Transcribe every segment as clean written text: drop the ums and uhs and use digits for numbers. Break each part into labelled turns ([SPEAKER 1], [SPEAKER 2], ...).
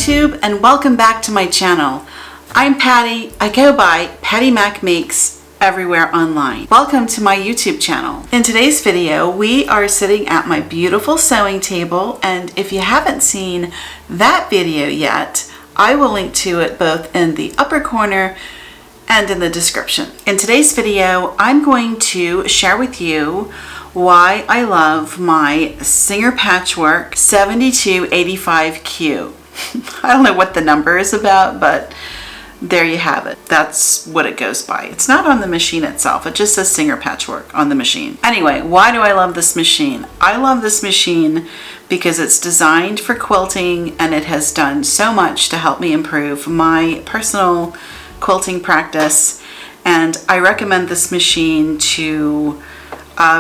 [SPEAKER 1] YouTube, and welcome back to my channel. I'm Patty. I go by Pattymac Makes everywhere online. Welcome to my YouTube channel. In today's video, we are sitting at my beautiful sewing table, and if you haven't seen that video yet, I will link to it both in the upper corner and in the description. In today's video, I'm going to share with you why I love my Singer Patchwork 7285Q. I don't know what the number is about, but there you have it. That's what it goes by. It's not on the machine itself. It just says Singer Patchwork on the machine. Anyway, why do I love this machine? I love this machine because it's designed for quilting, and it has done so much to help me improve my personal quilting practice. And I recommend this machine to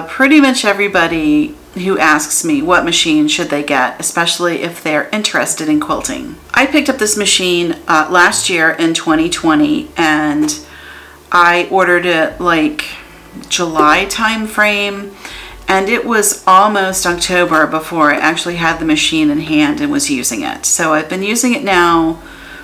[SPEAKER 1] pretty much everybody who asks me what machine should they get, especially if they're interested in quilting. I picked up this machine last year in 2020, and I ordered it like July time frame, and it was almost October before I actually had the machine in hand and was using it. So I've been using it now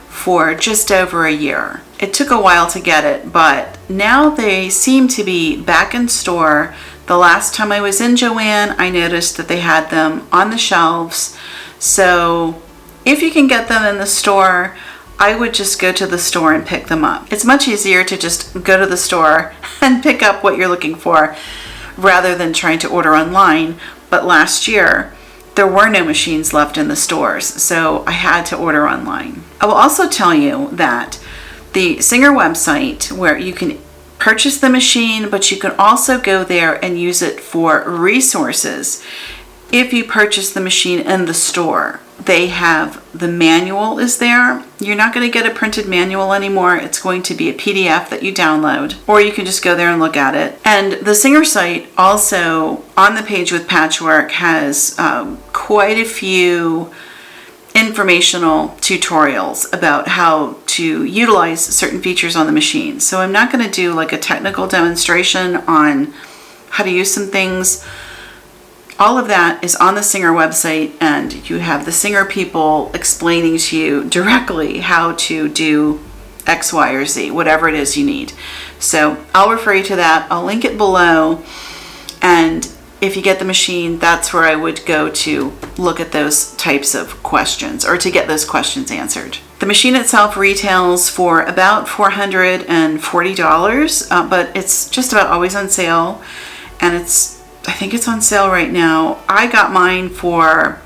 [SPEAKER 1] for just over a year. It took a while to get it, but now they seem to be back in store. The last time I was in Joann, I noticed that they had them on the shelves. So if you can get them in the store, I would just go to the store and pick them up. It's much easier to just go to the store and pick up what you're looking for rather than trying to order online. But last year, there were no machines left in the stores, so I had to order online. I will also tell you that the Singer website, where you can purchase the machine, but you can also go there and use it for resources. If you purchase the machine in the store, they have the manual is there. You're not going to get a printed manual anymore. It's going to be a PDF that you download, or you can just go there and look at it. And the Singer site also, on the page with Patchwork, has quite a few informational tutorials about how to utilize certain features on the machine. So I'm not going to do like a technical demonstration on how to use some things. All of that is on the Singer website, and you have the Singer people explaining to you directly how to do X, Y, or Z, whatever it is you need. So I'll refer you to that. I'll link it below, and if you get the machine, that's where I would go to look at those types of questions, or to get those questions answered. The machine itself retails for about $440, but it's just about always on sale, and I think it's on sale right now. I got mine for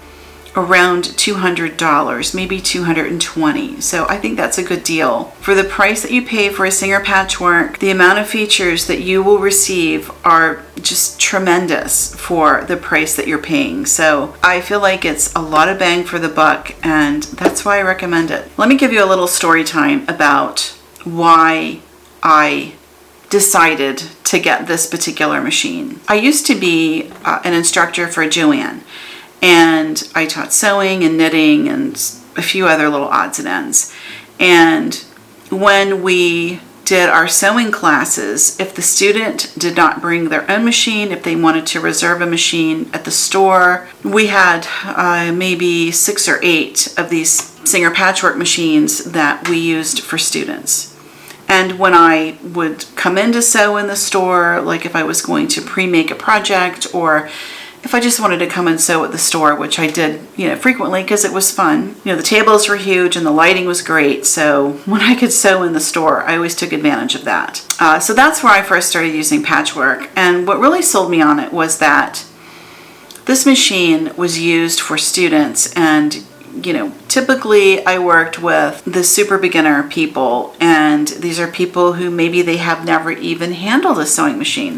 [SPEAKER 1] around $200, maybe $220. So I think that's a good deal. For the price that you pay for a Singer Patchwork, the amount of features that you will receive are just tremendous for the price that you're paying. So I feel like it's a lot of bang for the buck, and that's why I recommend it. Let me give you a little story time about why I decided to get this particular machine. I used to be an instructor for Joann, and I taught sewing and knitting and a few other little odds and ends. And when we did our sewing classes, if the student did not bring their own machine, if they wanted to reserve a machine at the store, we had maybe 6 or 8 of these Singer Patchwork machines that we used for students. And when I would come in to sew in the store, like if I was going to pre-make a project, or if I just wanted to come and sew at the store, which I did, frequently because it was fun. The tables were huge and the lighting was great. So when I could sew in the store, I always took advantage of that. So that's where I first started using Patchwork. And what really sold me on it was that this machine was used for students, and typically I worked with the super beginner people, and these are people who maybe they have never even handled a sewing machine.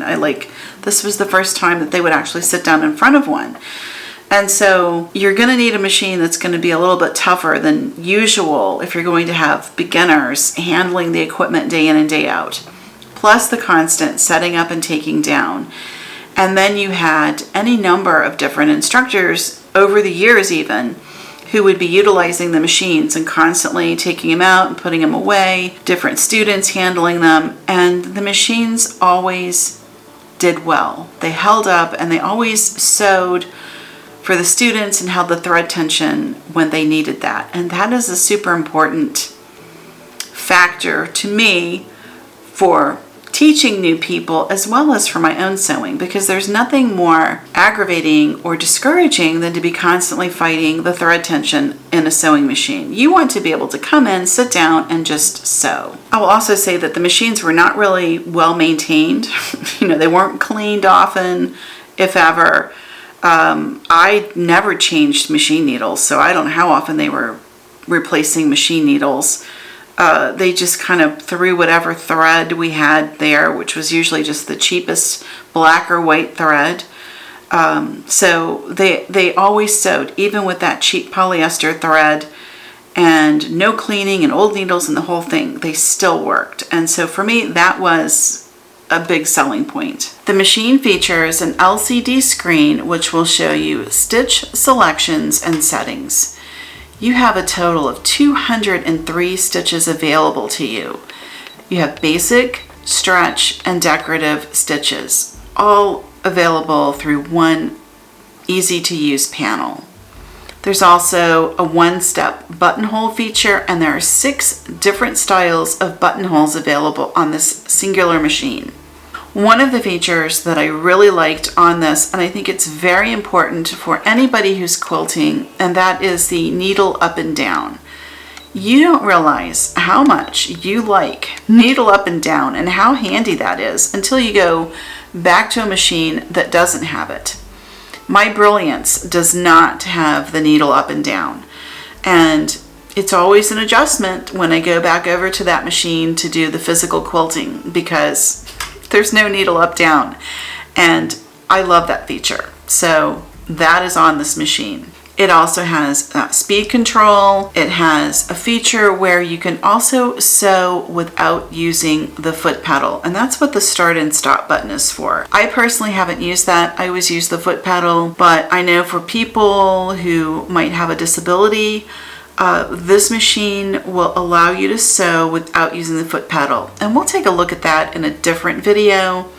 [SPEAKER 1] This was the first time that they would actually sit down in front of one. And so you're going to need a machine that's going to be a little bit tougher than usual if you're going to have beginners handling the equipment day in and day out, plus the constant setting up and taking down. And then you had any number of different instructors over the years even who would be utilizing the machines and constantly taking them out and putting them away, different students handling them, and the machines always did well. They held up, and they always sewed for the students and held the thread tension when they needed that. And that is a super important factor to me for teaching new people as well as for my own sewing, because there's nothing more aggravating or discouraging than to be constantly fighting the thread tension in a sewing machine. You want to be able to come in, sit down, and just sew. I will also say that the machines were not really well maintained. They weren't cleaned often, if ever. I never changed machine needles, so I don't know how often they were replacing machine needles. They just kind of threw whatever thread we had there, which was usually just the cheapest black or white thread. So they always sewed, even with that cheap polyester thread and no cleaning and old needles and the whole thing, they still worked. And so for me, that was a big selling point. The machine features an LCD screen which will show you stitch selections and settings. You have a total of 203 stitches available to you. You have basic, stretch, and decorative stitches, all available through one easy to use panel. There's also a one-step buttonhole feature, and there are 6 different styles of buttonholes available on this singular machine. One of the features that I really liked on this, and I think it's very important for anybody who's quilting, and that is the needle up and down. You don't realize how much you like needle up and down and how handy that is until you go back to a machine that doesn't have it. My Brilliance does not have the needle up and down, and it's always an adjustment when I go back over to that machine to do the physical quilting, because there's no needle up down, and I love that feature. So that is on this machine. It also has speed control. It has a feature where you can also sew without using the foot pedal, and that's what the start and stop button is for. I personally haven't used that. I always use the foot pedal, but I know for people who might have a disability, this machine will allow you to sew without using the foot pedal. And we'll take a look at that in a different video.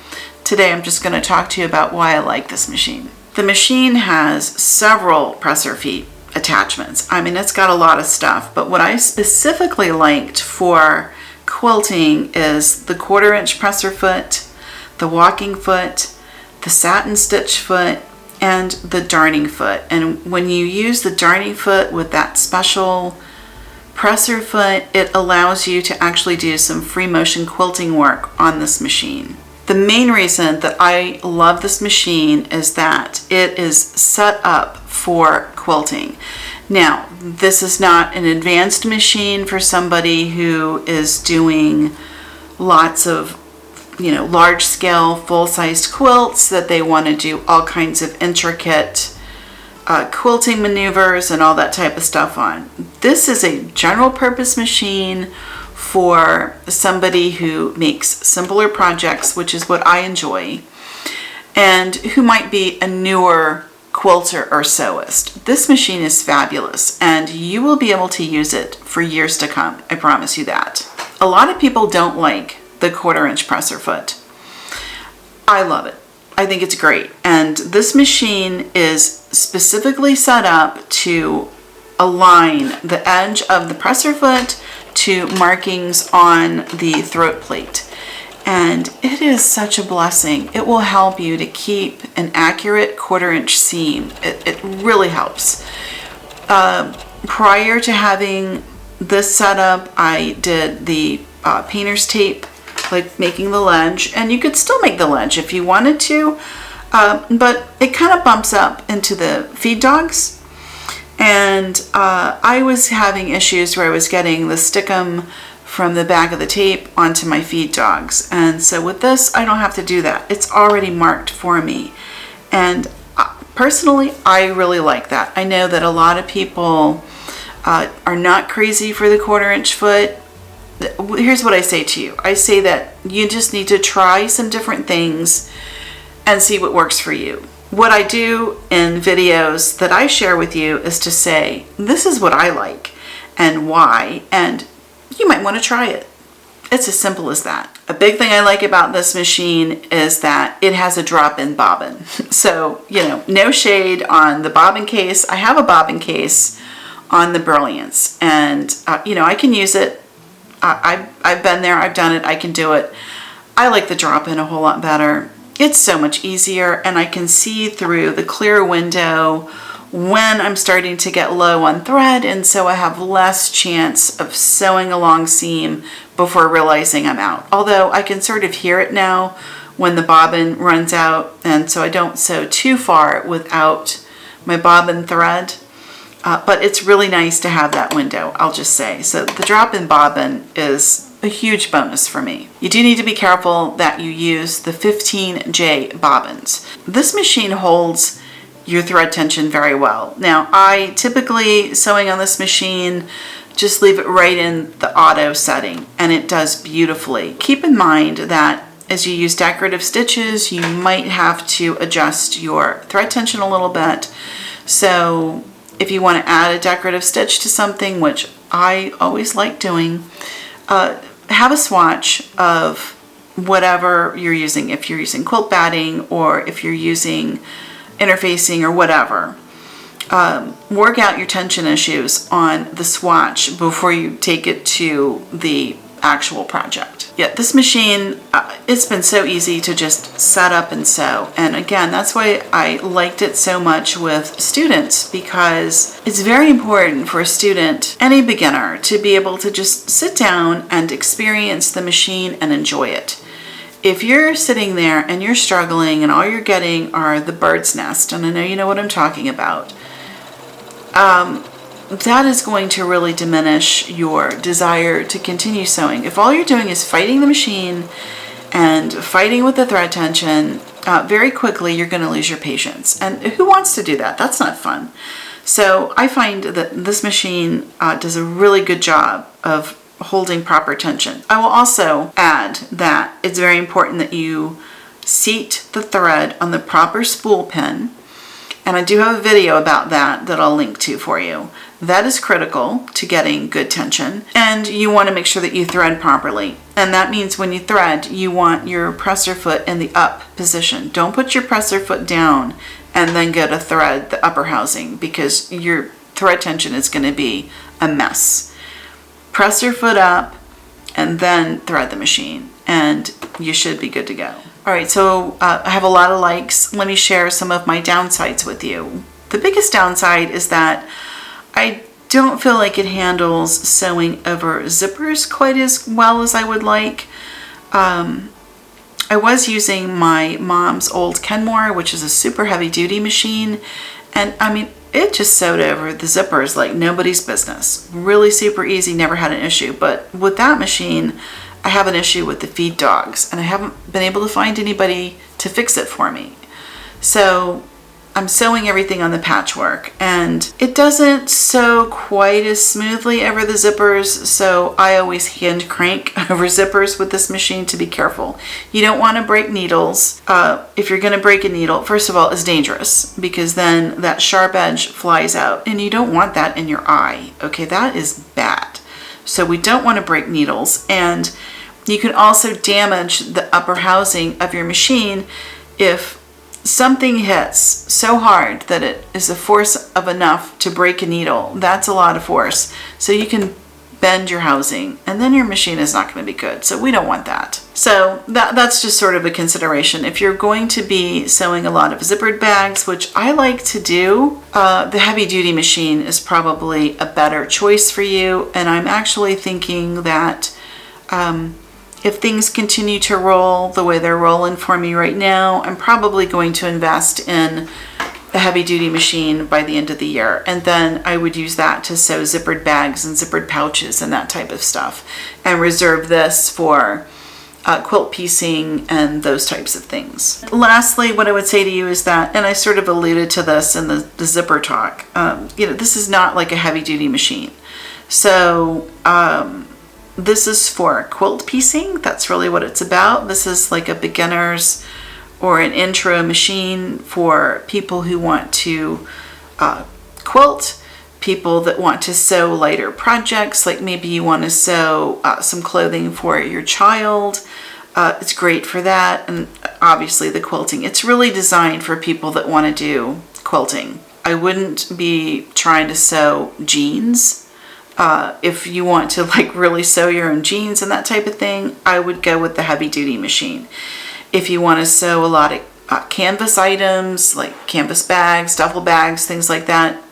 [SPEAKER 1] Today I'm just going to talk to you about why I like this machine. The machine has several presser feet attachments. I mean, it's got a lot of stuff, but what I specifically liked for quilting is the 1/4 inch presser foot, the walking foot, the satin stitch foot, and the darning foot. And when you use the darning foot with that special presser foot, it allows you to actually do some free motion quilting work on this machine. The main reason that I love this machine is that it is set up for quilting. Now, this is not an advanced machine for somebody who is doing lots of large scale, full-sized quilts that they want to do all kinds of intricate quilting maneuvers and all that type of stuff on. This is a general purpose machine for somebody who makes simpler projects, which is what I enjoy, and who might be a newer quilter or sewist. This machine is fabulous, and you will be able to use it for years to come. I promise you that. A lot of people don't like the 1/4 inch presser foot. I love it. I think it's great. And this machine is specifically set up to align the edge of the presser foot to markings on the throat plate. And it is such a blessing. It will help you to keep an accurate 1/4 inch seam. It really helps. Prior to having this setup, I did the painter's tape, like making the ledge, and you could still make the ledge if you wanted to, but it kind of bumps up into the feed dogs, and I was having issues where I was getting the stickum from the back of the tape onto my feed dogs, and so with this I don't have to do that. It's already marked for me, and personally I really like that. I know that a lot of people are not crazy for the 1/4 inch foot. Here's what I say to you. I say that you just need to try some different things and see what works for you. What I do in videos that I share with you is to say, this is what I like and why, and you might want to try it. It's as simple as that. A big thing I like about this machine is that it has a drop-in bobbin. So, no shade on the bobbin case. I have a bobbin case on the Brilliance, and I can use it. I've been there, I've done it, I can do it. I like the drop-in a whole lot better. It's so much easier, and I can see through the clear window when I'm starting to get low on thread, and so I have less chance of sewing a long seam before realizing I'm out. Although I can sort of hear it now when the bobbin runs out, and so I don't sew too far without my bobbin thread. But it's really nice to have that window, I'll just say. So the drop-in bobbin is a huge bonus for me. You do need to be careful that you use the 15J bobbins. This machine holds your thread tension very well. Now, I typically, sewing on this machine, just leave it right in the auto setting, and it does beautifully. Keep in mind that as you use decorative stitches, you might have to adjust your thread tension a little bit. So if you want to add a decorative stitch to something, which I always like doing, have a swatch of whatever you're using. If you're using quilt batting, or if you're using interfacing or whatever, work out your tension issues on the swatch before you take it to the actual project. Yeah, this machine, it's been so easy to just set up and sew. And again, that's why I liked it so much with students, because it's very important for a student, any beginner, to be able to just sit down and experience the machine and enjoy it. If you're sitting there and you're struggling and all you're getting are the bird's nest, and I know you know what I'm talking about, that is going to really diminish your desire to continue sewing. If all you're doing is fighting the machine and fighting with the thread tension, very quickly you're going to lose your patience. And who wants to do that? That's not fun. So I find that this machine does a really good job of holding proper tension. I will also add that it's very important that you seat the thread on the proper spool pin. And I do have a video about that I'll link to for you. That is critical to getting good tension. And you want to make sure that you thread properly. And that means when you thread, you want your presser foot in the up position. Don't put your presser foot down and then go to thread the upper housing, because your thread tension is going to be a mess. Press your foot up and then thread the machine, and you should be good to go. All right, so I have a lot of likes. Let me share some of my downsides with you. The biggest downside is that I don't feel like it handles sewing over zippers quite as well as I would like. I was using my mom's old Kenmore, which is a super heavy duty machine, and I mean, it just sewed over the zippers like nobody's business. Really super easy, never had an issue. But with that machine, I have an issue with the feed dogs, and I haven't been able to find anybody to fix it for me. So I'm sewing everything on the Patchwork, and it doesn't sew quite as smoothly over the zippers, so I always hand crank over zippers with this machine to be careful. You don't want to break needles. If you're going to break a needle, first of all, it's dangerous, because then that sharp edge flies out, and you don't want that in your eye. Okay, that is bad. So we don't want to break needles, and you can also damage the upper housing of your machine if something hits so hard that it is a force of enough to break a needle. That's a lot of force. So you can bend your housing, and then your machine is not going to be good. So we don't want that. So that's just sort of a consideration. If you're going to be sewing a lot of zippered bags, which I like to do, the heavy duty machine is probably a better choice for you. And I'm actually thinking that if things continue to roll the way they're rolling for me right now, I'm probably going to invest in a heavy duty machine by the end of the year. And then I would use that to sew zippered bags and zippered pouches and that type of stuff, and reserve this for quilt piecing and those types of things. Lastly, what I would say to you is that, and I sort of alluded to this in the zipper talk, this is not like a heavy duty machine. So this is for quilt piecing. That's really what it's about. This is like a beginner's or an intro machine for people who want to quilt, people that want to sew lighter projects, like maybe you want to sew some clothing for your child. It's great for that. And obviously the quilting. It's really designed for people that want to do quilting. I wouldn't be trying to sew jeans. If you want to like really sew your own jeans and that type of thing, I would go with the heavy duty machine. If you want to sew a lot of canvas items, like canvas bags, duffel bags, things like that,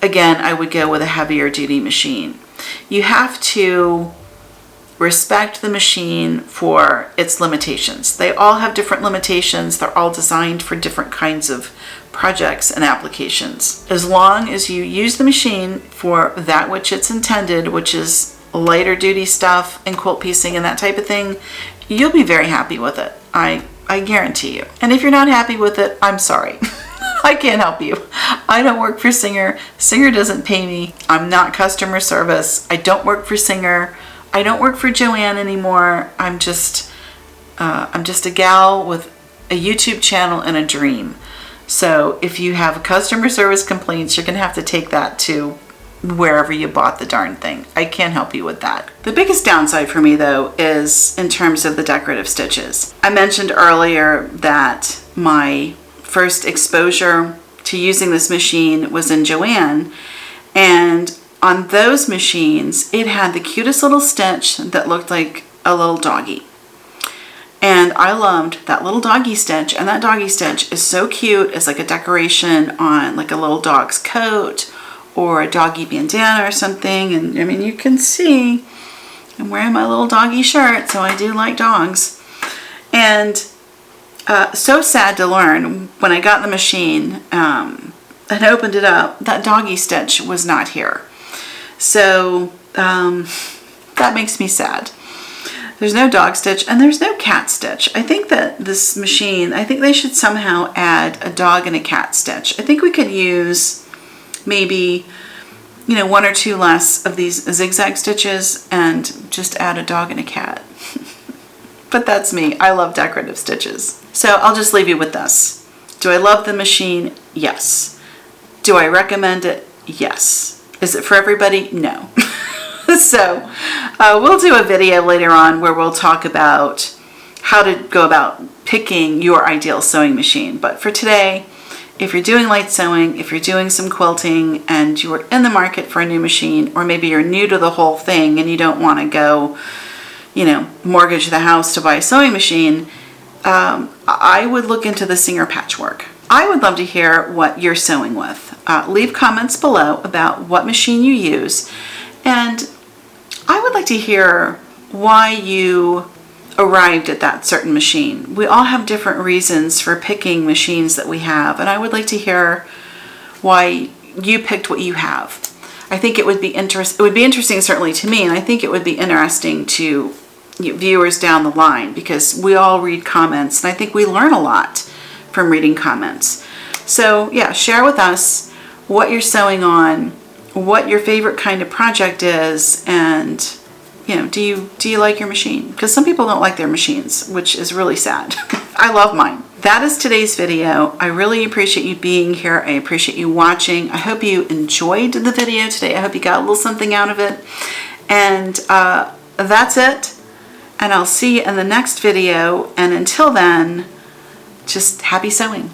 [SPEAKER 1] again, I would go with a heavier duty machine. You have to respect the machine for its limitations. They all have different limitations. They're all designed for different kinds of projects and applications. As long as you use the machine for that which it's intended, which is lighter duty stuff and quilt piecing and that type of thing, you'll be very happy with it. I guarantee you. And if you're not happy with it, I'm sorry. I can't help you. I don't work for Singer. Singer doesn't pay me. I'm not customer service. I don't work for Singer. I don't work for Joanne anymore. I'm just a gal with a YouTube channel and a dream. So if you have customer service complaints, you're gonna have to take that to wherever you bought the darn thing. I can't help you with that. The biggest downside for me though is in terms of the decorative stitches. I mentioned earlier that my first exposure to using this machine was in Joanne, and on those machines, it had the cutest little stitch that looked like a little doggy. And I loved that little doggy stitch, and that doggy stitch is so cute. It's like a decoration on like a little dog's coat or a doggy bandana or something. And I mean, you can see I'm wearing my little doggy shirt, so I do like dogs. And so sad to learn when I got the machine and opened it up, that doggy stitch was not here. So that makes me sad. There's no dog stitch and there's no cat stitch. I think that this machine, I think they should somehow add a dog and a cat stitch. I think we could use maybe, you know, one or two less of these zigzag stitches and just add a dog and a cat. But that's me. I love decorative stitches. So I'll just leave you with this. Do I love the machine? Yes. Do I recommend it? Yes. Is it for everybody? No. So we'll do a video later on where we'll talk about how to go about picking your ideal sewing machine. But for today, if you're doing light sewing, if you're doing some quilting and you're in the market for a new machine, or maybe you're new to the whole thing and you don't want to go, you know, mortgage the house to buy a sewing machine, I would look into the Singer Patchwork. I would love to hear what you're sewing with. Leave comments below about what machine you use, and I would like to hear why you arrived at that certain machine. We all have different reasons for picking machines that we have, and I would like to hear why you picked what you have. I think it would be interesting certainly to me, and I think it would be interesting to viewers down the line, because we all read comments and I think we learn a lot from reading comments. So yeah, share with us what you're sewing on, what your favorite kind of project is, and you know, do you like your machine? Because some people don't like their machines, which is really sad. I love mine. That is today's video. I really appreciate you being here. I appreciate you watching. I hope you enjoyed the video today. I hope you got a little something out of it. And that's it. And I'll see you in the next video. And until then, just happy sewing.